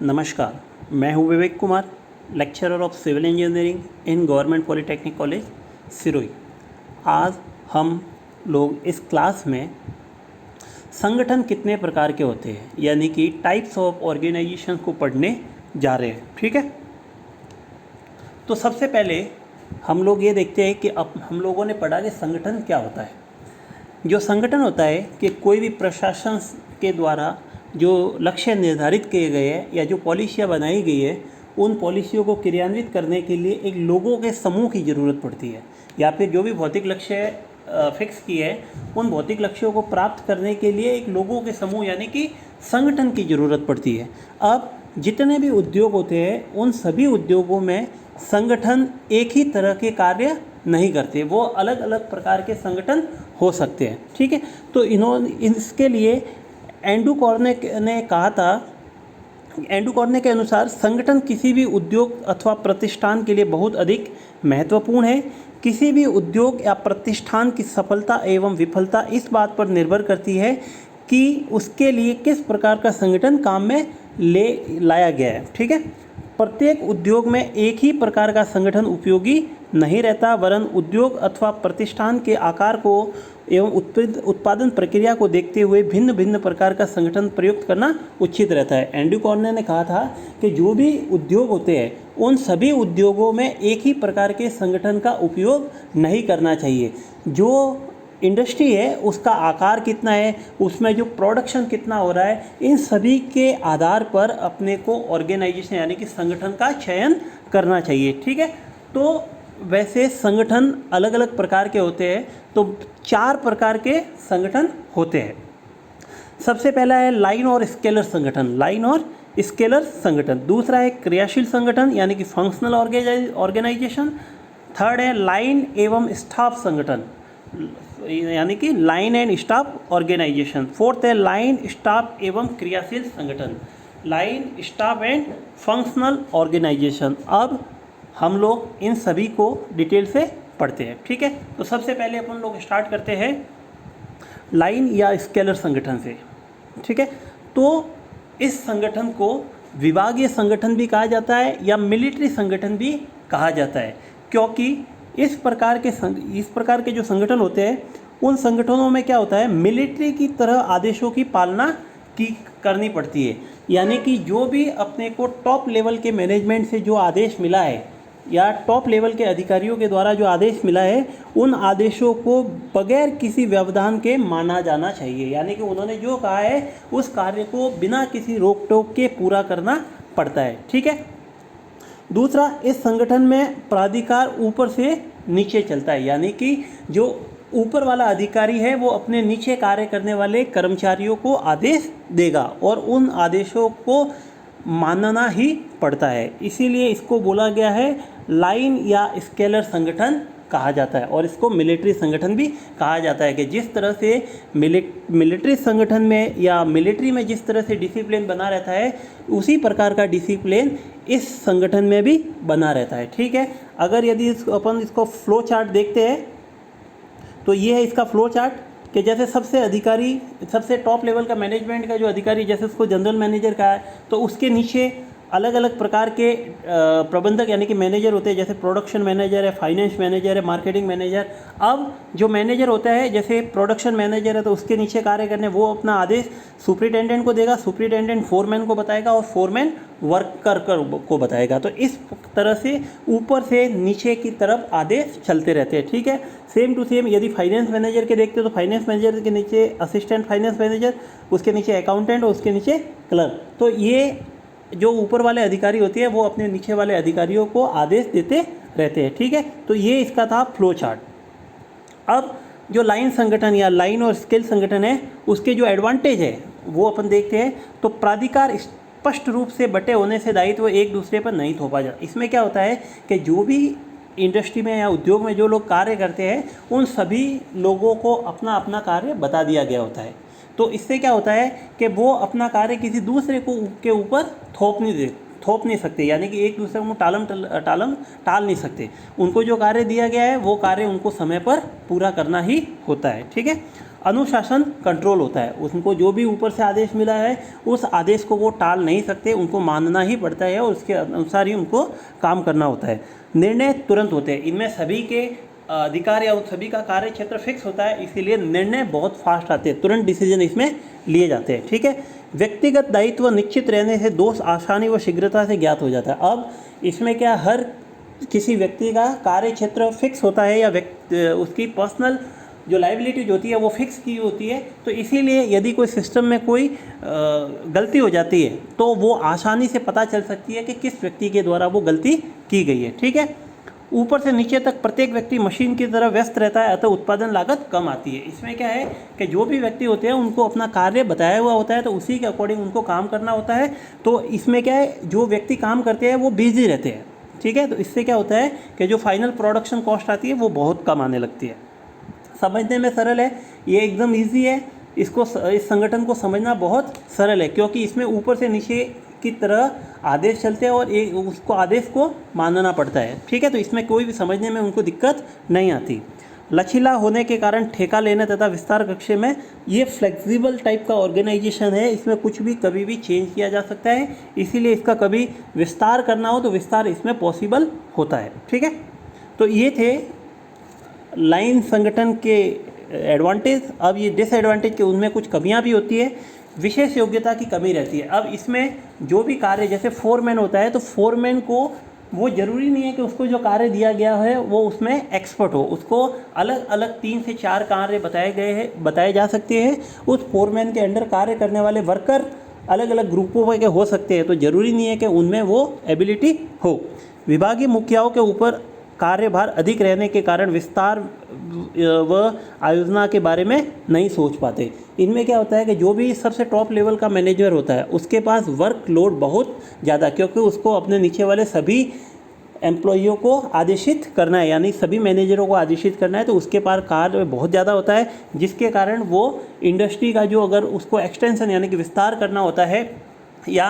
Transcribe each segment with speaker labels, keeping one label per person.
Speaker 1: नमस्कार, मैं हूं Vivek Kumar, lecturer of civil engineering in government polytechnic college Sirohi. आज हम लोग इस क्लास में संगठन कितने प्रकार के होते हैं यानी कि टाइप्स ऑफ ऑर्गेनाइजेशन को पढ़ने जा रहे हैं। ठीक है, तो सबसे पहले हम लोग ये देखते हैं कि अब हम लोगों ने पढ़ा कि संगठन क्या होता है। जो संगठन होता है कि कोई भी प्रशासन के द्वारा जो लक्ष्य निर्धारित किए गए हैं या जो पॉलिसियाँ बनाई गई है, उन पॉलिसियों को क्रियान्वित करने के लिए एक लोगों के समूह की ज़रूरत पड़ती है, या फिर जो भी भौतिक लक्ष्य फिक्स किए हैं उन भौतिक लक्ष्यों को प्राप्त करने के लिए एक लोगों के समूह यानी कि संगठन की ज़रूरत पड़ती है। अब जितने भी उद्योग होते हैं उन सभी उद्योगों में संगठन एक ही तरह के कार्य नहीं करते, वो अलग अलग प्रकार के संगठन हो सकते हैं। ठीक है, तो इसके लिए एंड्रू कॉर्ने ने कहा था, एंड्रू कॉर्ने के अनुसार संगठन किसी भी उद्योग अथवा प्रतिष्ठान के लिए बहुत अधिक महत्वपूर्ण है। किसी भी उद्योग या प्रतिष्ठान की सफलता एवं विफलता इस बात पर निर्भर करती है कि उसके लिए किस प्रकार का संगठन काम में लाया गया है। ठीक है, प्रत्येक उद्योग में एक ही प्रकार का संगठन उपयोगी नहीं रहता, वरन उद्योग अथवा प्रतिष्ठान के आकार को एवं उत्पादन प्रक्रिया को देखते हुए भिन्न भिन्न प्रकार का संगठन प्रयुक्त करना उचित रहता है। एंड्रू कॉर्ने ने कहा था कि जो भी उद्योग होते हैं उन सभी उद्योगों में एक ही प्रकार के संगठन का उपयोग नहीं करना चाहिए। जो इंडस्ट्री है उसका आकार कितना है, उसमें जो प्रोडक्शन कितना हो रहा है, इन सभी के आधार पर अपने को ऑर्गेनाइजेशन यानी कि संगठन का चयन करना चाहिए। ठीक है, तो वैसे संगठन अलग अलग प्रकार के होते हैं, तो 4 प्रकार के संगठन होते हैं। सबसे पहला है लाइन और स्केलर संगठन, लाइन और स्केलर संगठन। दूसरा है क्रियाशील संगठन यानी कि फंक्शनल ऑर्गेनाइजेशन। थर्ड है लाइन एवं स्टाफ संगठन यानी कि line and staff organisation. Fourth है लाइन स्टाफ एवं क्रियाशील संगठन, line staff and functional organisation. अब हम लोग इन सभी को डिटेल से पढ़ते हैं। ठीक है, तो सबसे पहले अपन लोग स्टार्ट करते हैं लाइन या स्केलर संगठन से। ठीक है, तो इस संगठन को विभागीय संगठन भी कहा जाता है या मिलिट्री संगठन भी कहा जाता है, क्योंकि इस प्रकार के जो संगठन होते हैं उन संगठनों में क्या होता है, मिलिट्री की तरह आदेशों की पालना करनी पड़ती है। यानी कि जो भी अपने को टॉप लेवल के मैनेजमेंट से जो आदेश मिला है या टॉप लेवल के अधिकारियों के द्वारा जो आदेश मिला है, उन आदेशों को बगैर किसी व्यवधान के माना जाना चाहिए। यानी कि उन्होंने जो कहा है उस कार्य को बिना किसी रोक टोक के पूरा करना पड़ता है। ठीक है, दूसरा, इस संगठन में प्राधिकार ऊपर से नीचे चलता है, यानी कि जो ऊपर वाला अधिकारी है वो अपने नीचे कार्य करने वाले कर्मचारियों को आदेश देगा और उन आदेशों को मानना ही पड़ता है। इसीलिए इसको बोला गया है लाइन या स्केलर संगठन कहा जाता है, और इसको मिलिट्री संगठन भी कहा जाता है कि जिस तरह से मिलिट्री संगठन में या मिलिट्री में जिस तरह से डिसिप्लिन बना रहता है उसी प्रकार का डिसिप्लिन इस संगठन में भी बना रहता है। ठीक है, अगर यदि अपन इसको फ्लो चार्ट देखते हैं तो ये है इसका फ्लो चार्ट कि जैसे सबसे टॉप लेवल का मैनेजमेंट का जो अधिकारी, जैसे उसको जनरल मैनेजर का है, तो उसके नीचे अलग अलग प्रकार के प्रबंधक यानी कि मैनेजर होते हैं, जैसे प्रोडक्शन मैनेजर है, फाइनेंस मैनेजर है, मार्केटिंग मैनेजर। अब जो मैनेजर होता है, जैसे प्रोडक्शन मैनेजर है, तो उसके नीचे कार्य करने वो अपना आदेश सुपरिटेंडेंट को देगा, सुपरिटेंडेंट फोरमैन को बताएगा और फोरमैन वर्कर को बताएगा। तो इस तरह से ऊपर से नीचे की तरफ आदेश चलते रहते हैं। ठीक है, सेम टू सेम यदि फाइनेंस मैनेजर के देखते हो तो फाइनेंस मैनेजर के नीचे असिस्टेंट फाइनेंस मैनेजर, उसके नीचे अकाउंटेंट और उसके नीचे क्लर्क। तो ये जो ऊपर वाले अधिकारी होते हैं वो अपने नीचे वाले अधिकारियों को आदेश देते रहते हैं। ठीक है, तो ये इसका था फ्लो चार्ट। अब जो लाइन संगठन या लाइन और स्केल संगठन है उसके जो एडवांटेज है वो अपन देखते हैं। तो प्राधिकार स्पष्ट रूप से बटे होने से दायित्व एक दूसरे पर नहीं थोपा जाता। इसमें क्या होता है कि जो भी इंडस्ट्री में या उद्योग में जो लोग कार्य करते हैं उन सभी लोगों को अपना अपना कार्य बता दिया गया होता है। तो इससे क्या होता है कि वो अपना कार्य किसी दूसरे को के ऊपर थोप नहीं सकते, यानी कि एक दूसरे को टाल नहीं सकते। उनको जो कार्य दिया गया है वो कार्य उनको समय पर पूरा करना ही होता है। ठीक है, अनुशासन कंट्रोल होता है। उनको जो भी ऊपर से आदेश मिला है उस आदेश को वो टाल नहीं सकते, उनको मानना ही पड़ता है और उसके अनुसार ही उनको काम करना होता है। निर्णय तुरंत होते हैं, इनमें सभी के अधिकार या उन सभी का कार्य क्षेत्र फिक्स होता है, इसीलिए निर्णय बहुत फास्ट आते हैं, तुरंत डिसीजन इसमें लिए जाते हैं। ठीक है, व्यक्तिगत दायित्व निश्चित रहने से दोष आसानी व शीघ्रता से ज्ञात हो जाता है। अब इसमें क्या, हर किसी व्यक्ति का कार्य क्षेत्र फिक्स होता है या उसकी पर्सनल जो लाइबिलिटीज होती है वो फिक्स की होती है, तो इसीलिए यदि कोई सिस्टम में कोई गलती हो जाती है तो वो आसानी से पता चल सकती है कि किस व्यक्ति के द्वारा वो गलती की गई है। ठीक है, ऊपर से नीचे तक प्रत्येक व्यक्ति मशीन की तरह व्यस्त रहता है, अतः उत्पादन लागत कम आती है। इसमें क्या है कि जो भी व्यक्ति होते हैं उनको अपना कार्य बताया हुआ होता है, तो उसी के अकॉर्डिंग उनको काम करना होता है। तो इसमें क्या है, जो व्यक्ति काम करते हैं वो बिजी रहते हैं। ठीक है, तो इससे क्या होता है कि जो फाइनल प्रोडक्शन कॉस्ट आती है वो बहुत कम आने लगती है। समझने में सरल है, ये एकदम ईजी है, इस संगठन को समझना बहुत सरल है, क्योंकि इसमें ऊपर से नीचे की तरह आदेश चलते हैं और उसको आदेश को मानना पड़ता है। ठीक है, तो इसमें कोई भी समझने में उनको दिक्कत नहीं आती। लचीला होने के कारण ठेका लेने तथा विस्तार कक्ष में ये फ्लेक्सिबल टाइप का ऑर्गेनाइजेशन है, इसमें कुछ भी कभी भी चेंज किया जा सकता है, इसीलिए इसका कभी विस्तार करना हो तो विस्तार इसमें पॉसिबल होता है। ठीक है, तो ये थे लाइन संगठन के एडवांटेज। अब ये डिसएडवांटेज के उनमें कुछ कमियां भी होती है, विशेष योग्यता की कमी रहती है। अब इसमें जो भी कार्य, जैसे फोरमैन होता है तो फोरमैन को वो ज़रूरी नहीं है कि उसको जो कार्य दिया गया है वो उसमें एक्सपर्ट हो, उसको अलग अलग 3 से 4 कार्य बताए जा सकते हैं। उस फोरमैन के अंडर कार्य करने वाले वर्कर अलग अलग ग्रुपों के हो सकते हैं, तो ज़रूरी नहीं है कि उनमें वो एबिलिटी हो। विभागीय मुखियाओं के ऊपर कार्यभार अधिक रहने के कारण विस्तार व आयोजना के बारे में नहीं सोच पाते। इनमें क्या होता है कि जो भी सबसे टॉप लेवल का मैनेजर होता है उसके पास वर्कलोड बहुत ज़्यादा, क्योंकि उसको अपने नीचे वाले सभी एम्प्लॉइयों को आदेशित करना है, यानी सभी मैनेजरों को आदेशित करना है, तो उसके पास कार्य बहुत ज़्यादा होता है, जिसके कारण वो इंडस्ट्री का जो अगर उसको एक्सटेंशन यानी कि विस्तार करना होता है या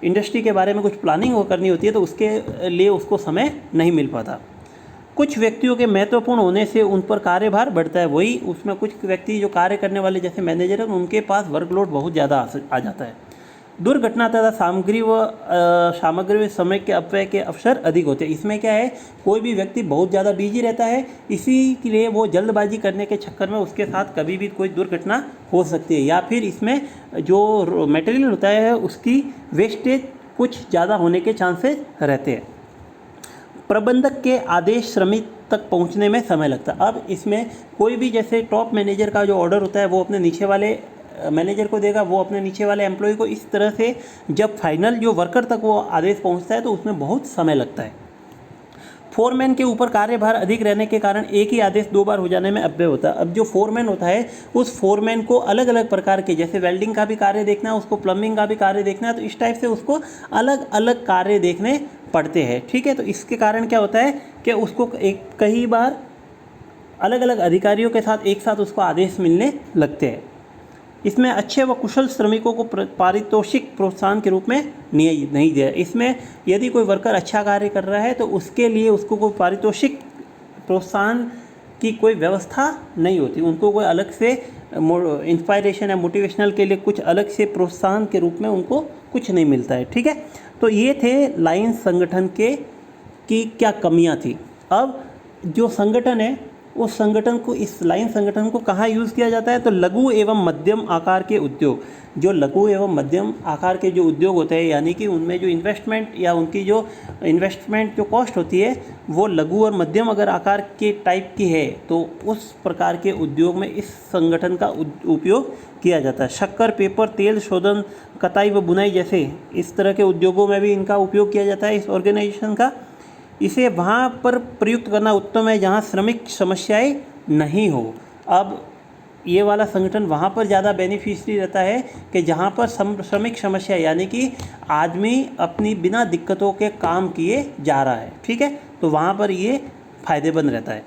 Speaker 1: इंडस्ट्री के बारे में कुछ प्लानिंग करनी होती है तो उसके लिए उसको समय नहीं मिल पाता। कुछ व्यक्तियों के महत्वपूर्ण होने से उन पर कार्यभार बढ़ता है, वही उसमें कुछ व्यक्ति जो कार्य करने वाले जैसे मैनेजर हैं उनके पास वर्कलोड बहुत ज़्यादा आ जाता है। दुर्घटना तथा सामग्री व समय के अपव्यय के अवसर अधिक होते हैं। इसमें क्या है, कोई भी व्यक्ति बहुत ज़्यादा बिजी रहता है, इसी के लिए वो जल्दबाजी करने के चक्कर में उसके साथ कभी भी कोई दुर्घटना हो सकती है, या फिर इसमें जो मटेरियल होता है उसकी वेस्टेज कुछ ज़्यादा होने के चांसेस रहते हैं। प्रबंधक के आदेश श्रमिक तक पहुंचने में समय लगता है। अब इसमें कोई भी जैसे टॉप मैनेजर का जो ऑर्डर होता है वो अपने नीचे वाले मैनेजर को देगा, वो अपने नीचे वाले एम्प्लॉय को, इस तरह से जब फाइनल जो वर्कर तक वो आदेश पहुंचता है तो उसमें बहुत समय लगता है। फोरमैन के ऊपर कार्यभार अधिक रहने के कारण एक ही आदेश 2 बार हो जाने में अपव्यय होता है। अब जो फोरमैन होता है उस फोरमैन को अलग अलग प्रकार के, जैसे वेल्डिंग का भी कार्य देखना है, उसको प्लम्बिंग का भी कार्य देखना है, तो इस टाइप से उसको अलग अलग कार्य देखने पड़ते हैं। ठीक है, तो इसके कारण क्या होता है कि उसको कई बार अलग अलग अधिकारियों के साथ एक साथ उसको आदेश मिलने लगते हैं। इसमें अच्छे व कुशल श्रमिकों को पारितोषिक प्रोत्साहन के रूप में नहीं दिया। इसमें यदि कोई वर्कर अच्छा कार्य कर रहा है तो उसके लिए उसको कोई पारितोषिक प्रोत्साहन की कोई व्यवस्था नहीं होती, उनको कोई अलग से इंस्पायरेशन या मोटिवेशनल के लिए कुछ अलग से प्रोत्साहन के रूप में उनको कुछ नहीं मिलता है। ठीक है, तो ये थे लाइन संगठन की क्या कमियां थी। अब जो संगठन है उस संगठन को, इस लाइन संगठन को कहाँ यूज़ किया जाता है, तो लघु एवं मध्यम आकार के उद्योग, जो लघु एवं मध्यम आकार के जो उद्योग होते हैं, यानी कि उनमें जो इन्वेस्टमेंट या उनकी जो इन्वेस्टमेंट जो कॉस्ट होती है वो लघु और मध्यम अगर आकार के टाइप की है तो उस प्रकार के उद्योग में इस संगठन का उपयोग किया जाता है। शक्कर, पेपर, तेल शोधन, कताई व बुनाई जैसे इस तरह के उद्योगों में भी इनका उपयोग किया जाता है इस ऑर्गेनाइजेशन का। इसे वहाँ पर प्रयुक्त करना उत्तम है जहाँ श्रमिक समस्याएं नहीं हो। अब ये वाला संगठन वहाँ पर ज़्यादा बेनिफिशियरी रहता है कि जहाँ पर श्रमिक समस्या, यानी कि आदमी अपनी बिना दिक्कतों के काम किए जा रहा है। ठीक है, तो वहाँ पर ये फ़ायदेमंद रहता है।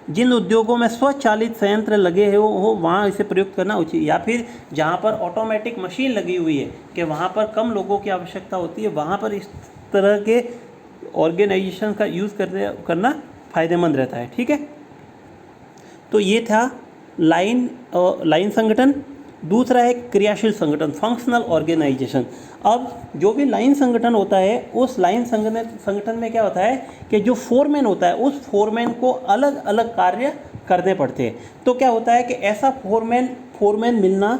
Speaker 1: जिन उद्योगों में स्वचालित संयंत्र लगे हो वहाँ इसे प्रयुक्त करना उचित, या फिर जहाँ पर ऑटोमेटिक मशीन लगी हुई है कि वहाँ पर कम लोगों की आवश्यकता होती है, वहाँ पर इस तरह के ऑर्गेनाइजेशन का यूज़ करना फ़ायदेमंद रहता है। ठीक है, तो ये था लाइन संगठन, दूसरा है क्रियाशील संगठन, फंक्शनल ऑर्गेनाइजेशन। अब जो भी लाइन संगठन होता है, उस लाइन संगठन में क्या होता है कि जो फोरमैन होता है, उस फोरमैन को अलग अलग कार्य करने पड़ते हैं। तो क्या होता है कि ऐसा फोरमैन मिलना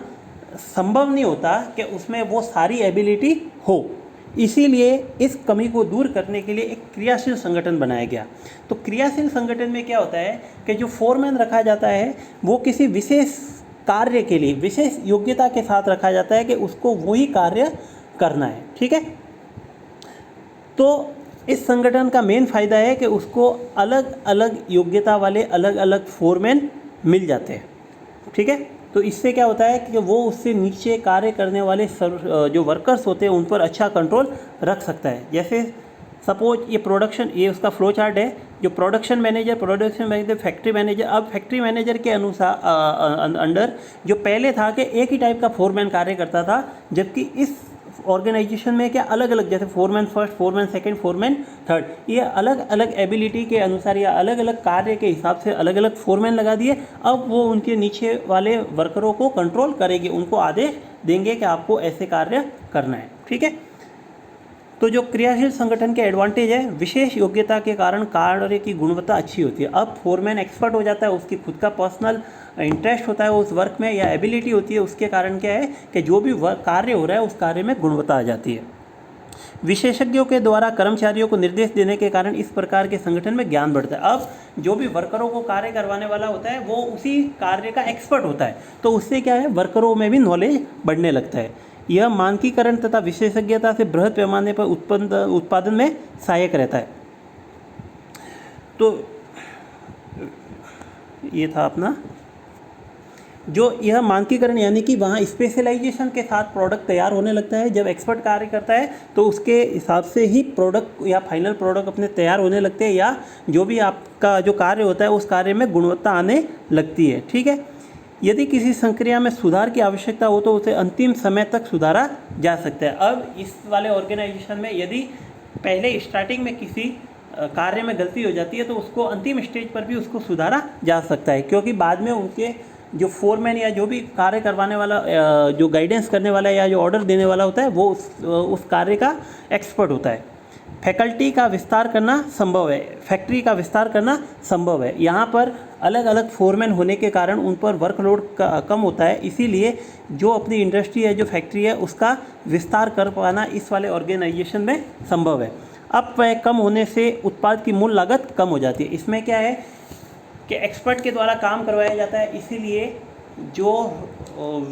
Speaker 1: संभव नहीं होता कि उसमें वो सारी एबिलिटी हो। इसीलिए इस कमी को दूर करने के लिए एक क्रियाशील संगठन बनाया गया। तो क्रियाशील संगठन में क्या होता है कि जो फोरमैन रखा जाता है वो किसी विशेष कार्य के लिए विशेष योग्यता के साथ रखा जाता है कि उसको वही कार्य करना है। ठीक है। तो इस संगठन का मेन फ़ायदा है कि उसको अलग अलग योग्यता वाले अलग अलग फोरमैन मिल जाते हैं। ठीक है। तो इससे क्या होता है कि वो उससे नीचे कार्य करने वाले जो वर्कर्स होते हैं उन पर अच्छा कंट्रोल रख सकता है। जैसे सपोज ये उसका फ्लो चार्ट है। जो प्रोडक्शन मैनेजर, फैक्ट्री मैनेजर। अब फैक्ट्री मैनेजर के अनुसार अंडर जो पहले था कि एक ही टाइप का फोरमैन कार्य करता था, जबकि इस ऑर्गेनाइजेशन में क्या अलग अलग, जैसे foreman first, foreman second, foreman third, ये अलग अलग एबिलिटी के अनुसार या अलग अलग कार्य के हिसाब से अलग अलग फोरमैन लगा दिए। अब वो उनके नीचे वाले वर्करों को कंट्रोल करेंगे, उनको आदेश देंगे कि आपको ऐसे कार्य करना है। ठीक है। तो जो क्रियाशील संगठन के एडवांटेज है, विशेष योग्यता के कारण कार्य की गुणवत्ता अच्छी होती है। अब फोरमैन एक्सपर्ट हो जाता है, उसकी खुद का पर्सनल इंटरेस्ट होता है उस वर्क में या एबिलिटी होती है, उसके कारण क्या है कि जो भी कार्य हो रहा है उस कार्य में गुणवत्ता आ जाती है। विशेषज्ञों के द्वारा कर्मचारियों को निर्देश देने के कारण इस प्रकार के संगठन में ज्ञान बढ़ता है। अब जो भी वर्करों को कार्य करवाने वाला होता है वो उसी कार्य का एक्सपर्ट होता है, तो उससे क्या है वर्करों में भी नॉलेज बढ़ने लगता है। यह मानकीकरण तथा विशेषज्ञता से बृहद पैमाने पर उत्पादन में सहायक रहता है। तो ये था अपना जो यह मानकीकरण, यानी कि वहाँ स्पेशलाइजेशन के साथ प्रोडक्ट तैयार होने लगता है। जब एक्सपर्ट कार्य करता है तो उसके हिसाब से ही प्रोडक्ट या फाइनल प्रोडक्ट अपने तैयार होने लगते हैं, या जो भी आपका जो कार्य होता है उस कार्य में गुणवत्ता आने लगती है। ठीक है। यदि किसी संक्रिया में सुधार की आवश्यकता हो तो उसे अंतिम समय तक सुधारा जा सकता है। अब इस वाले ऑर्गेनाइजेशन में यदि पहले स्टार्टिंग में किसी कार्य में गलती हो जाती है तो उसको अंतिम स्टेज पर भी उसको सुधारा जा सकता है, क्योंकि बाद में उनके जो फोरमैन या जो भी कार्य करवाने वाला, जो गाइडेंस करने वाला या जो ऑर्डर देने वाला होता है वो उस कार्य का एक्सपर्ट होता है। फैकल्टी का विस्तार करना संभव है, फैक्ट्री का विस्तार करना संभव है। यहाँ पर अलग अलग फोरमैन होने के कारण उन पर वर्कलोड कम होता है, इसीलिए जो अपनी इंडस्ट्री है, जो फैक्ट्री है, उसका विस्तार कर पाना इस वाले ऑर्गेनाइजेशन में संभव है। अपव्यय कम होने से उत्पाद की मूल लागत कम हो जाती है। इसमें क्या है कि एक्सपर्ट के द्वारा काम करवाया जाता है, इसीलिए जो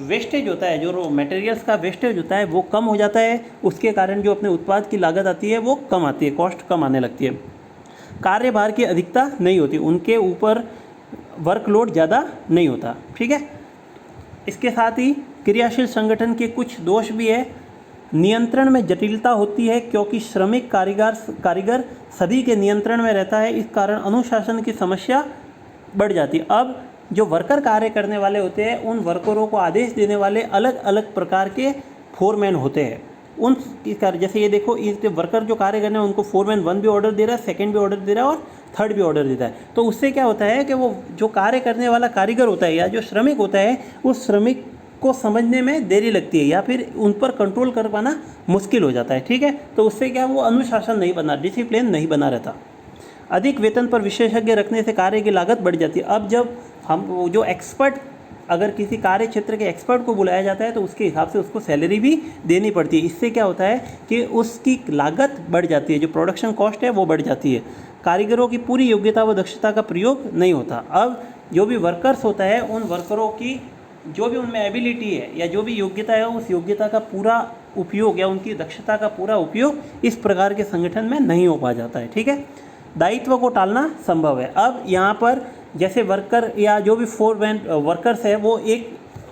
Speaker 1: वेस्टेज होता है, जो रॉ मटेरियल्स का वेस्टेज होता है वो कम हो जाता है। उसके कारण जो अपने उत्पाद की लागत आती है वो कम आती है, कॉस्ट कम आने लगती है। कार्यभार की अधिकता नहीं होती, उनके ऊपर वर्कलोड ज़्यादा नहीं होता। ठीक है। इसके साथ ही क्रियाशील संगठन के कुछ दोष भी है। नियंत्रण में जटिलता होती है, क्योंकि श्रमिक कारीगर सभी के नियंत्रण में रहता है, इस कारण अनुशासन की समस्या बढ़ जाती है। अब जो वर्कर कार्य करने वाले होते हैं उन वर्करों को आदेश देने वाले अलग अलग प्रकार के फोरमैन होते हैं। उन जैसे ये देखो, इस वर्कर जो कार्य करने हैं उनको फोरमैन 1 भी ऑर्डर दे रहा है, सेकंड भी ऑर्डर दे रहा है और थर्ड भी ऑर्डर देता है। तो उससे क्या होता है कि वो जो कार्य करने वाला कारीगर होता है या जो श्रमिक होता है, उस श्रमिक को समझने में देरी लगती है या फिर उन पर कंट्रोल कर पाना मुश्किल हो जाता है। ठीक है। तो उससे क्या, वो अनुशासन नहीं बना, डिसिप्लिन नहीं बना रहता। अधिक वेतन पर विशेषज्ञ रखने से कार्य की लागत बढ़ जाती है। अब जब हम जो एक्सपर्ट, अगर किसी कार्य क्षेत्र के एक्सपर्ट को बुलाया जाता है तो उसके हिसाब से उसको सैलरी भी देनी पड़ती है। इससे क्या होता है कि उसकी लागत बढ़ जाती है, जो प्रोडक्शन कॉस्ट है वो बढ़ जाती है। कारीगरों की पूरी योग्यता व दक्षता का प्रयोग नहीं होता। अब जो भी वर्कर्स होता है उन वर्करों की जो भी उनमें एबिलिटी है या जो भी योग्यता है उस योग्यता का पूरा उपयोग या उनकी दक्षता का पूरा उपयोग इस प्रकार के संगठन में नहीं हो पा जाता है। ठीक है। दायित्व को टालना संभव है। अब यहाँ पर जैसे वर्कर या जो भी फोरमैन वर्कर्स है वो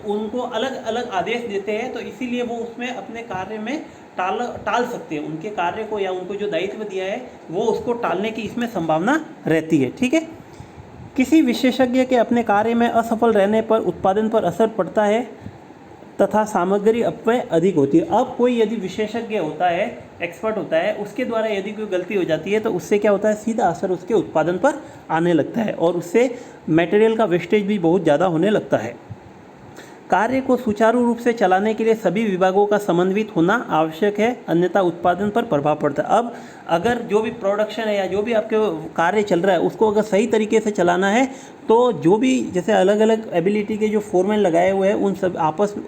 Speaker 1: उनको अलग अलग आदेश देते हैं, तो इसीलिए वो उसमें अपने कार्य में टाल सकते हैं, उनके कार्य को या उनको जो दायित्व दिया है वो उसको टालने की इसमें संभावना रहती है। ठीक है। किसी विशेषज्ञ के अपने कार्य में असफल रहने पर उत्पादन पर असर पड़ता है तथा सामग्री अपव्यय अधिक होती है। अब कोई यदि विशेषज्ञ होता है एक्सपर्ट होता है उसके द्वारा यदि कोई गलती हो जाती है तो उससे क्या होता है, सीधा असर उसके उत्पादन पर आने लगता है और उससे मटेरियल का वेस्टेज भी बहुत ज़्यादा होने लगता है। कार्य को सुचारू रूप से चलाने के लिए सभी विभागों का समन्वित होना आवश्यक है, अन्यथा उत्पादन पर प्रभाव पड़ता है। अब अगर जो भी प्रोडक्शन है या जो भी आपके कार्य चल रहा है उसको अगर सही तरीके से चलाना है तो जो भी जैसे अलग अलग एबिलिटी के जो फोरमैन लगाए हुए हैं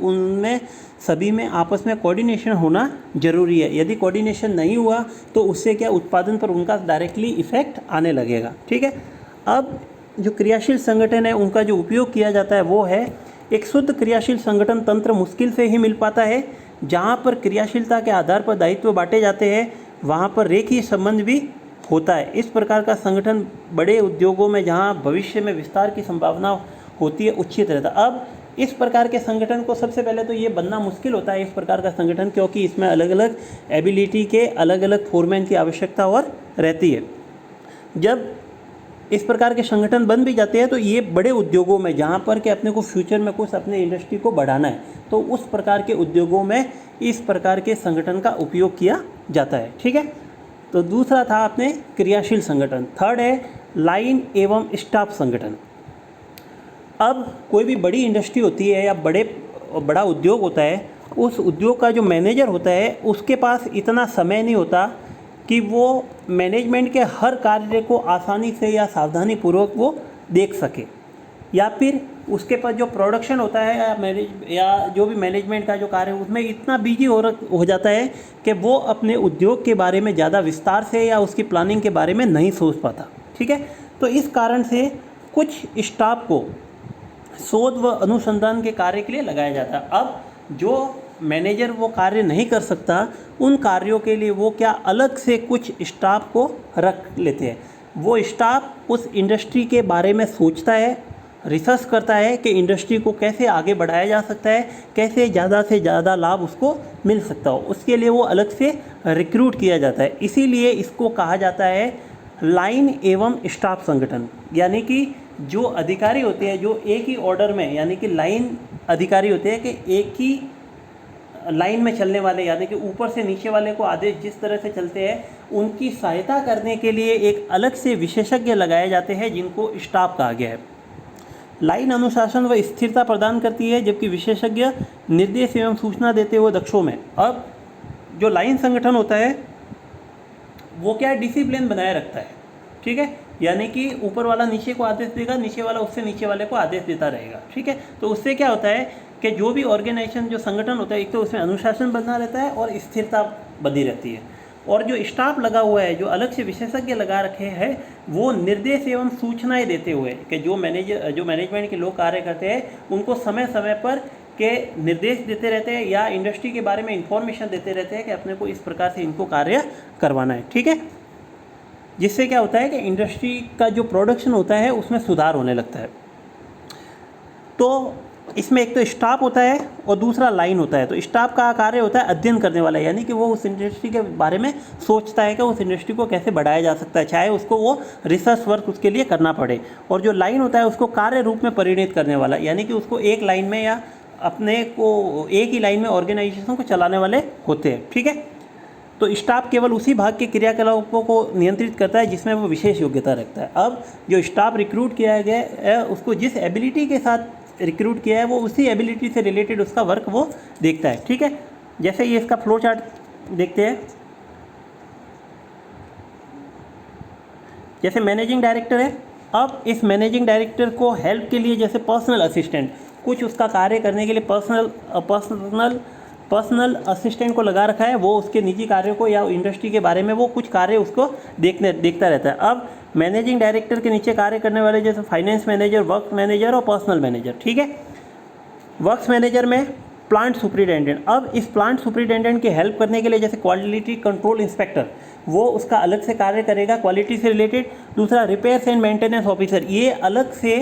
Speaker 1: उनमें सभी में आपस में कोऑर्डिनेशन होना जरूरी है। यदि कोऑर्डिनेशन नहीं हुआ तो उससे क्या उत्पादन पर उनका डायरेक्टली इफेक्ट आने लगेगा। ठीक है, अब जो क्रियाशील संगठन है उनका जो उपयोग किया जाता है वो है, एक शुद्ध क्रियाशील संगठन तंत्र मुश्किल से ही मिल पाता है। जहाँ पर क्रियाशीलता के आधार पर दायित्व बांटे जाते हैं वहाँ पर रेखीय संबंध भी होता है। इस प्रकार का संगठन बड़े उद्योगों में जहाँ भविष्य में विस्तार की संभावना होती है उचित रहता है। अब इस प्रकार के संगठन को सबसे पहले तो ये बनना मुश्किल होता है इस प्रकार का संगठन, क्योंकि इसमें अलग अलग एबिलिटी के अलग अलग फोरमैन की आवश्यकता और रहती है। जब इस प्रकार के संगठन बन भी जाते हैं तो ये बड़े उद्योगों में जहाँ पर कि अपने को फ्यूचर में कुछ अपने इंडस्ट्री को बढ़ाना है तो उस प्रकार के उद्योगों में इस प्रकार के संगठन का उपयोग किया जाता है। ठीक है, तो दूसरा था अपने क्रियाशील संगठन। थर्ड है लाइन एवं स्टाफ संगठन। अब कोई भी बड़ी इंडस्ट्री होती है या बड़ा उद्योग होता है, उस उद्योग का जो मैनेजर होता है उसके पास इतना समय नहीं होता कि वो मैनेजमेंट के हर कार्य को आसानी से या सावधानी पूर्वक वो देख सके, या फिर उसके पास जो प्रोडक्शन होता है या जो भी मैनेजमेंट का जो कार्य है उसमें इतना बिजी हो जाता है कि वो अपने उद्योग के बारे में ज़्यादा विस्तार से या उसकी प्लानिंग के बारे में नहीं सोच पाता। ठीक है, तो इस कारण से कुछ स्टाफ को शोध व अनुसंधान के कार्य के लिए लगाया जाता है। अब जो मैनेजर वो कार्य नहीं कर सकता उन कार्यों के लिए वो क्या अलग से कुछ स्टाफ को रख लेते हैं। वो स्टाफ उस इंडस्ट्री के बारे में सोचता है, रिसर्च करता है कि इंडस्ट्री को कैसे आगे बढ़ाया जा सकता है, कैसे ज़्यादा से ज़्यादा लाभ उसको मिल सकता हो, उसके लिए वो अलग से रिक्रूट किया जाता है। इसीलिए इसको कहा जाता है लाइन एवं स्टाफ संगठन। यानी कि जो अधिकारी होते हैं जो एक ही ऑर्डर में, यानी कि लाइन अधिकारी होते हैं कि एक ही लाइन में चलने वाले, यानी कि ऊपर से नीचे वाले को आदेश जिस तरह से चलते हैं उनकी सहायता करने के लिए एक अलग से विशेषज्ञ लगाए जाते हैं जिनको स्टाफ कहा गया है। लाइन अनुशासन व स्थिरता प्रदान करती है जबकि विशेषज्ञ निर्देश एवं सूचना देते हुए दक्षों में। अब जो लाइन संगठन होता है वो क्या डिसिप्लिन बनाए रखता है। ठीक है, यानी कि ऊपर वाला नीचे को आदेश देगा, नीचे वाला उससे नीचे वाले को आदेश देता रहेगा। ठीक है, तो उससे क्या होता है कि जो भी ऑर्गेनाइजेशन जो संगठन होता है एक तो उसमें अनुशासन बना रहता है और स्थिरता बनी रहती है। और जो स्टाफ लगा हुआ है, जो अलग से विशेषज्ञ लगा रखे हैं, वो निर्देश एवं सूचनाएं देते हुए कि जो मैनेजमेंट के लोग कार्य करते हैं उनको समय समय पर के निर्देश देते रहते हैं या इंडस्ट्री के बारे में इंफॉर्मेशन देते रहते हैं कि अपने को इस प्रकार से इनको कार्य करवाना है। ठीक है, जिससे क्या होता है कि इंडस्ट्री का जो प्रोडक्शन होता है उसमें सुधार होने लगता है। तो इसमें एक तो स्टाफ होता है और दूसरा लाइन होता है। तो स्टाफ का कार्य होता है अध्ययन करने वाला, यानी कि वो उस इंडस्ट्री के बारे में सोचता है कि उस इंडस्ट्री को कैसे बढ़ाया जा सकता है, चाहे उसको वो रिसर्च वर्क उसके लिए करना पड़े। और जो लाइन होता है उसको कार्य रूप में परिणित करने वाला, यानी कि उसको एक लाइन में या अपने को एक ही लाइन में ऑर्गेनाइजेशन को चलाने वाले होते हैं। ठीक है, तो स्टाफ केवल उसी भाग के क्रियाकलापों को नियंत्रित करता है जिसमें वो विशेष योग्यता रखता है। अब जो स्टाफ रिक्रूट किया गया है उसको जिस एबिलिटी के साथ रिक्रूट किया है वो उसी एबिलिटी से रिलेटेड उसका वर्क वो देखता है। ठीक है, जैसे ये इसका फ्लो चार्ट देखते हैं। जैसे मैनेजिंग डायरेक्टर है, अब इस मैनेजिंग डायरेक्टर को हेल्प के लिए जैसे पर्सनल असिस्टेंट, कुछ उसका कार्य करने के लिए पर्सनल असिस्टेंट को लगा रखा है, वो उसके निजी कार्यों को या इंडस्ट्री के बारे में वो कुछ कार्य उसको देखता रहता है। अब मैनेजिंग डायरेक्टर के नीचे कार्य करने वाले जैसे फाइनेंस मैनेजर, वर्क मैनेजर और पर्सनल मैनेजर। ठीक है, वर्क्स मैनेजर में प्लांट सुपरिटेंडेंट। अब इस प्लांट सुपरिटेंडेंट की हेल्प करने के लिए जैसे क्वालिटी कंट्रोल इंस्पेक्टर, वो उसका अलग से कार्य करेगा क्वालिटी से रिलेटेड। दूसरा रिपेयर्स एंड मेंटेनेंस ऑफिसर, ये अलग से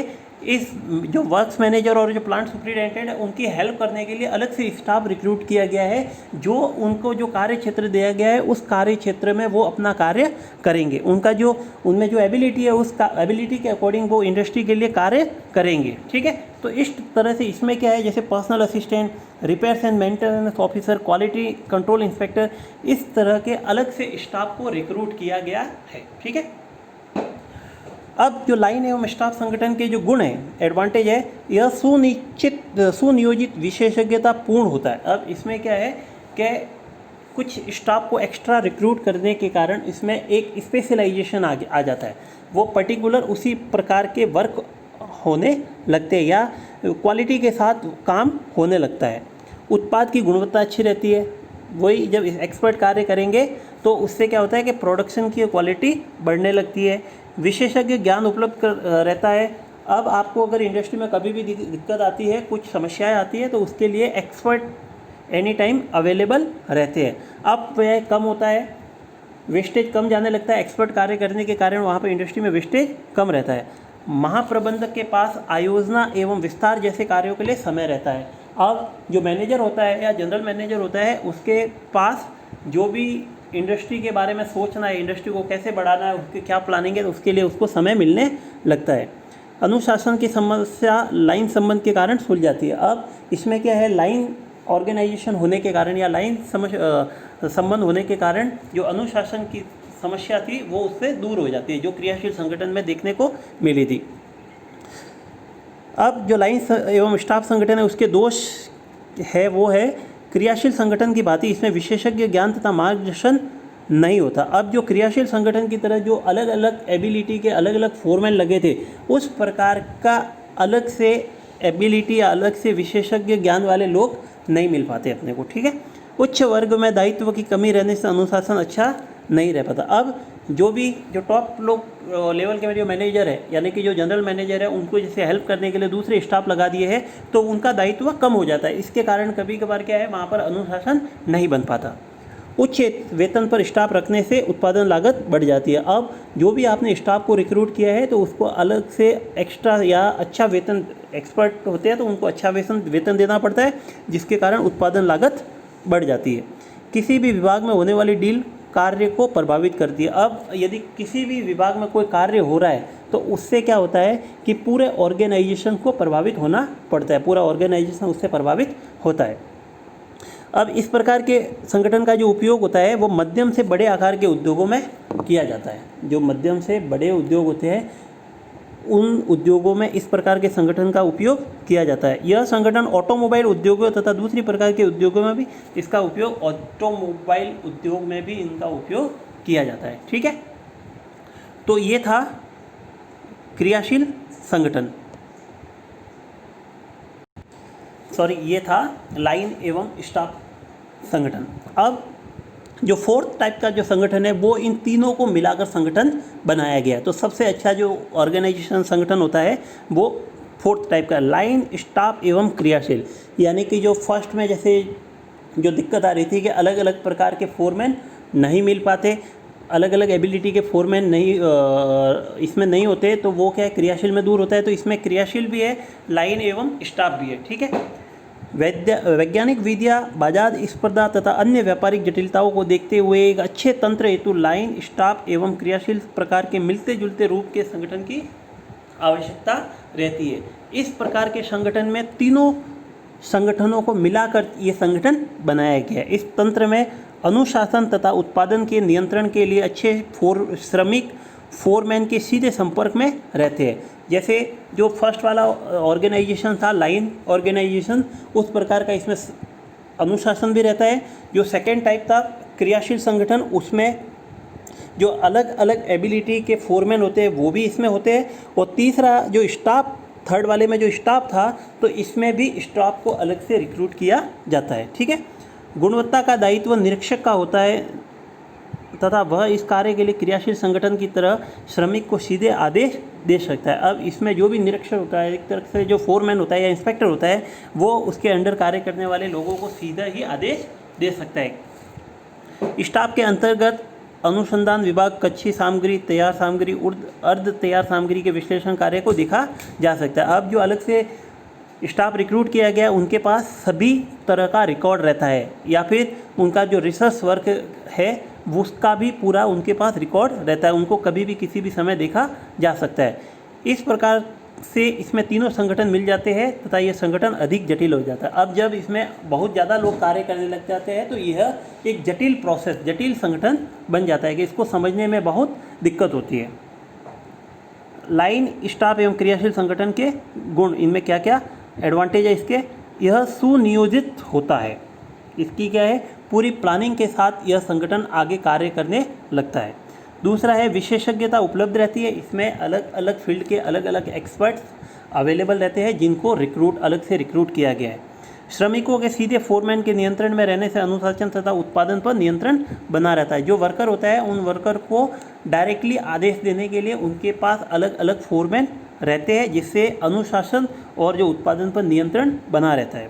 Speaker 1: इस जो वर्क्स मैनेजर और जो प्लांट सुपरिटेंडेंट है उनकी हेल्प करने के लिए अलग से स्टाफ रिक्रूट किया गया है, जो उनको जो कार्य क्षेत्र दिया गया है उस कार्य क्षेत्र में वो अपना कार्य करेंगे। उनका जो उनमें जो एबिलिटी है उस एबिलिटी के अकॉर्डिंग वो इंडस्ट्री के लिए कार्य करेंगे। ठीक है, तो इस तरह से इसमें क्या है, जैसे personal assistant, repairs and maintenance officer, quality control inspector, इस तरह के अलग से स्टाफ को रिक्रूट किया गया है। ठीक है। अब जो लाइन एवं स्टाफ संगठन के जो गुण हैं, एडवांटेज है, यह सुनियोजित विशेषज्ञता पूर्ण होता है। अब इसमें क्या है कि कुछ स्टाफ को एक्स्ट्रा रिक्रूट करने के कारण इसमें एक स्पेशलाइजेशन आ जाता है, वो पर्टिकुलर उसी प्रकार के वर्क होने लगते हैं या क्वालिटी के साथ काम होने लगता है। उत्पाद की गुणवत्ता अच्छी रहती है, वही जब एक्सपर्ट कार्य करेंगे तो उससे क्या होता है कि प्रोडक्शन की क्वालिटी बढ़ने लगती है। विशेषज्ञ ज्ञान उपलब्ध रहता है। अब आपको अगर इंडस्ट्री में कभी भी दिक्कत आती है, कुछ समस्याएं आती है, तो उसके लिए एक्सपर्ट एनी टाइम अवेलेबल रहते हैं। अब व्यय कम होता है, वेस्टेज कम जाने लगता है, एक्सपर्ट कार्य करने के कारण वहाँ पर इंडस्ट्री में वेस्टेज कम रहता है। महाप्रबंधक के पास आयोजना एवं विस्तार जैसे कार्यों के लिए समय रहता है। अब जो मैनेजर होता है या जनरल मैनेजर होता है, उसके पास जो भी इंडस्ट्री के बारे में सोचना है, इंडस्ट्री को कैसे बढ़ाना है, उसकी क्या प्लानिंग है, उसके लिए उसको समय मिलने लगता है। अनुशासन की समस्या लाइन संबंध के कारण सुलझ जाती है। अब इसमें क्या है, लाइन ऑर्गेनाइजेशन होने के कारण या लाइन संबंध होने के कारण जो अनुशासन की समस्या थी वो उससे दूर हो जाती है, जो क्रियाशील संगठन में देखने को मिली थी। अब जो लाइन एवं स्टाफ संगठन है उसके दोष है वो है क्रियाशील संगठन की भांति इसमें विशेषज्ञ ज्ञान तथा मार्गदर्शन नहीं होता। अब जो क्रियाशील संगठन की तरह जो अलग अलग एबिलिटी के अलग अलग फोरमैन लगे थे, उस प्रकार का अलग से एबिलिटी या अलग से विशेषज्ञ ज्ञान वाले लोग नहीं मिल पाते अपने को। ठीक है। उच्च वर्ग में दायित्व की कमी रहने से अनुशासन अच्छा नहीं रह पाता। अब जो टॉप लोग लेवल के जो मैनेजर है, यानी कि जो जनरल मैनेजर है, उनको जैसे हेल्प करने के लिए दूसरे स्टाफ लगा दिए हैं, तो उनका दायित्व कम हो जाता है। इसके कारण कभी कभार क्या है, वहाँ पर अनुशासन नहीं बन पाता। उच्च वेतन पर स्टाफ रखने से उत्पादन लागत बढ़ जाती है। अब जो भी आपने स्टाफ को रिक्रूट किया है, तो उसको अलग से एक्स्ट्रा या अच्छा वेतन, एक्सपर्ट होते हैं तो उनको अच्छा वेतन देना पड़ता है, जिसके कारण उत्पादन लागत बढ़ जाती है। किसी भी विभाग में होने वाली डील कार्य को प्रभावित करती है। अब यदि किसी भी विभाग में कोई कार्य हो रहा है, तो उससे क्या होता है कि पूरे ऑर्गेनाइजेशन को प्रभावित होना पड़ता है, पूरा ऑर्गेनाइजेशन उससे प्रभावित होता है। अब इस प्रकार के संगठन का जो उपयोग होता है वो मध्यम से बड़े आकार के उद्योगों में किया जाता है। जो मध्यम से बड़े उद्योग होते हैं, उन उद्योगों में इस प्रकार के संगठन का उपयोग किया जाता है। यह संगठन ऑटोमोबाइल उद्योगों तथा दूसरी प्रकार के उद्योगों में भी इसका उपयोग, ऑटोमोबाइल उद्योग में भी इनका उपयोग किया जाता है। ठीक है। तो ये था क्रियाशील संगठन, ये था लाइन एवं स्टाफ संगठन। अब जो फोर्थ टाइप का जो संगठन है वो इन तीनों को मिलाकर संगठन बनाया गया है। तो सबसे अच्छा जो ऑर्गेनाइजेशन संगठन होता है वो फोर्थ टाइप का, लाइन, स्टाफ एवं क्रियाशील। यानी कि जो फर्स्ट में जैसे जो दिक्कत आ रही थी कि अलग अलग प्रकार के फोरमैन नहीं मिल पाते, अलग अलग एबिलिटी के फोरमैन नहीं इसमें नहीं होते, तो वो क्या है, क्रियाशील में दूर होता है। तो इसमें क्रियाशील भी है, लाइन एवं स्टाफ भी है। ठीक है। वैज्ञानिक विद्या, बाजार स्पर्धा तथा अन्य व्यापारिक जटिलताओं को देखते हुए एक अच्छे तंत्र हेतु लाइन, स्टाफ एवं क्रियाशील प्रकार के मिलते जुलते रूप के संगठन की आवश्यकता रहती है। इस प्रकार के संगठन में तीनों संगठनों को मिलाकर ये संगठन बनाया गया है। इस तंत्र में अनुशासन तथा उत्पादन के नियंत्रण के लिए अच्छे श्रमिक फोरमैन के सीधे संपर्क में रहते हैं। जैसे जो फर्स्ट वाला ऑर्गेनाइजेशन था, लाइन ऑर्गेनाइजेशन, उस प्रकार का इसमें अनुशासन भी रहता है। जो सेकेंड टाइप था क्रियाशील संगठन, उसमें जो अलग अलग एबिलिटी के फोरमैन होते हैं वो भी इसमें होते हैं। और तीसरा जो स्टाफ, थर्ड वाले में जो स्टाफ था, तो इसमें भी स्टाफ को अलग से रिक्रूट किया जाता है। ठीक है। गुणवत्ता का दायित्व निरीक्षक का होता है तथा वह इस कार्य के लिए क्रियाशील संगठन की तरह श्रमिक को सीधे आदेश दे सकता है। अब इसमें जो भी निरीक्षक होता है, एक तरह से जो फोरमैन होता है या इंस्पेक्टर होता है, वो उसके अंडर कार्य करने वाले लोगों को सीधा ही आदेश दे सकता है। स्टाफ के अंतर्गत अनुसंधान विभाग, कच्ची सामग्री, तैयार सामग्री, अर्ध तैयार सामग्री के विश्लेषण कार्य को देखा जा सकता है। अब जो अलग से स्टाफ रिक्रूट किया गया, उनके पास सभी तरह का रिकॉर्ड रहता है, या फिर उनका जो रिसर्च वर्क है उसका भी पूरा उनके पास रिकॉर्ड रहता है, उनको कभी भी किसी भी समय देखा जा सकता है। इस प्रकार से इसमें तीनों संगठन मिल जाते हैं तथा ये संगठन अधिक जटिल हो जाता है। अब जब इसमें बहुत ज़्यादा लोग कार्य करने लग जाते हैं तो यह एक जटिल प्रोसेस, जटिल संगठन बन जाता है कि इसको समझने में बहुत दिक्कत होती है। लाइन, स्टाफ एवं क्रियाशील संगठन के गुण, इनमें क्या क्या एडवांटेज है इसके? यह सुनियोजित होता है, इसकी क्या है, पूरी प्लानिंग के साथ यह संगठन आगे कार्य करने लगता है। दूसरा है विशेषज्ञता उपलब्ध रहती है, इसमें अलग अलग फील्ड के अलग अलग एक्सपर्ट्स अवेलेबल रहते हैं जिनको अलग से रिक्रूट किया गया है। श्रमिकों के सीधे फोरमैन के नियंत्रण में रहने से अनुशासन तथा उत्पादन पर नियंत्रण बना रहता है। जो वर्कर होता है उन वर्कर को डायरेक्टली आदेश देने के लिए उनके पास अलग अलग फोरमैन रहते हैं, जिससे अनुशासन और जो उत्पादन पर नियंत्रण बना रहता है।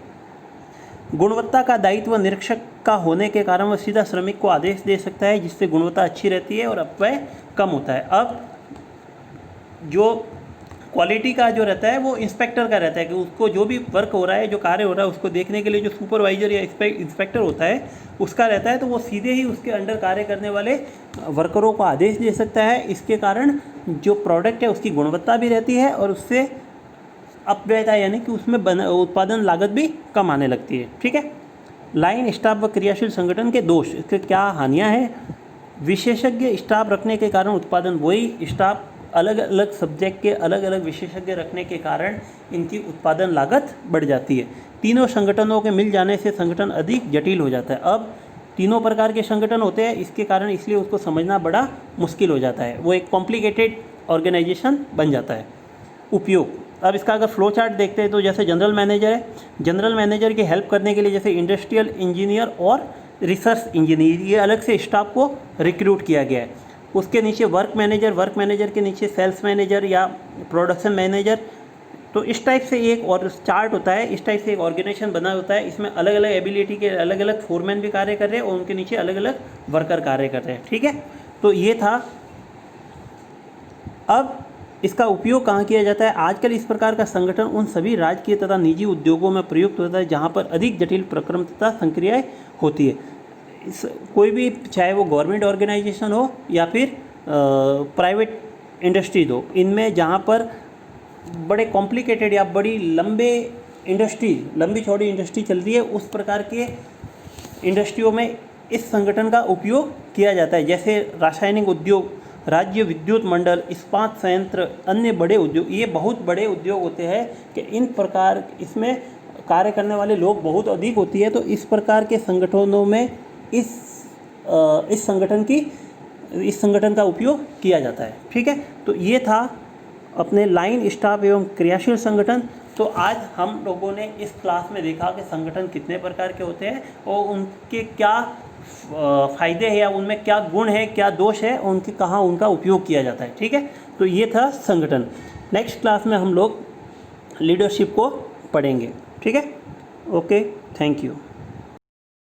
Speaker 1: गुणवत्ता का दायित्व निरीक्षक का होने के कारण वह सीधा श्रमिक को आदेश दे सकता है, जिससे गुणवत्ता अच्छी रहती है और अपव्यय कम होता है। अब जो क्वालिटी का जो रहता है वो इंस्पेक्टर का रहता है कि उसको जो भी वर्क हो रहा है, जो कार्य हो रहा है, उसको देखने के लिए जो सुपरवाइजर या इंस्पेक्टर होता है उसका रहता है, तो वो सीधे ही उसके अंडर कार्य करने वाले वर्करों को आदेश दे सकता है। इसके कारण जो प्रोडक्ट है उसकी गुणवत्ता भी रहती है और उससे अपव्ययता यानी कि उसमें उत्पादन लागत भी कम आने लगती है। ठीक है। लाइन, स्टाफ व क्रियाशील संगठन के दोष, इसके क्या हानियाँ हैं? विशेषज्ञ स्टाफ रखने के कारण उत्पादन, वही स्टाफ अलग अलग सब्जेक्ट के अलग अलग विशेषज्ञ रखने के कारण इनकी उत्पादन लागत बढ़ जाती है। तीनों संगठनों के मिल जाने से संगठन अधिक जटिल हो जाता है। अब तीनों प्रकार के संगठन होते हैं, इसके कारण इसलिए उसको समझना बड़ा मुश्किल हो जाता है, वो एक कॉम्प्लिकेटेड ऑर्गेनाइजेशन बन जाता है। उपयोग, अब इसका अगर फ्लो चार्ट देखते हैं तो जैसे जनरल मैनेजर है, जनरल मैनेजर की हेल्प करने के लिए जैसे इंडस्ट्रियल इंजीनियर और रिसर्च इंजीनियर, ये अलग से स्टाफ को रिक्रूट किया गया है। उसके नीचे वर्क मैनेजर के नीचे सेल्स मैनेजर या प्रोडक्शन मैनेजर, तो इस टाइप से एक और चार्ट होता है, इस टाइप से एक ऑर्गेनाइजेशन बना होता है। इसमें अलग अलग एबिलिटी के अलग अलग फोरमैन भी कार्य कर रहे हैं और उनके नीचे अलग अलग वर्कर कार्य कर रहे हैं। ठीक है, तो ये था। अब इसका उपयोग कहाँ किया जाता है? आजकल इस प्रकार का संगठन उन सभी राजकीय तथा निजी उद्योगों में प्रयुक्त होता है जहाँ पर अधिक जटिल प्रक्रम तथा संक्रियाएँ होती है। कोई भी, चाहे वो गवर्नमेंट ऑर्गेनाइजेशन हो या फिर प्राइवेट इंडस्ट्रीज हो, इनमें जहाँ पर बड़े कॉम्प्लिकेटेड या बड़ी लंबी चौड़ी इंडस्ट्री चल रही है, उस प्रकार के इंडस्ट्रियों में इस संगठन का उपयोग किया जाता है। जैसे रासायनिक उद्योग, राज्य विद्युत मंडल, इस्पात संयंत्र, अन्य बड़े उद्योग, ये बहुत बड़े उद्योग होते हैं कि इन प्रकार इसमें कार्य करने वाले लोग बहुत अधिक होती है। तो इस प्रकार के संगठनों में इस संगठन का उपयोग किया जाता है। ठीक है, तो ये था अपने लाइन, स्टाफ एवं क्रियाशील संगठन। तो आज हम लोगों ने इस क्लास में देखा कि संगठन कितने प्रकार के होते हैं और उनके क्या फ़ायदे हैं या उनमें क्या गुण है, क्या दोष है, उनके कहाँ उनका उपयोग किया जाता है। ठीक है, तो ये था संगठन। नेक्स्ट क्लास में हम लोग लीडरशिप को पढ़ेंगे। ठीक है, ओके, थैंक यू।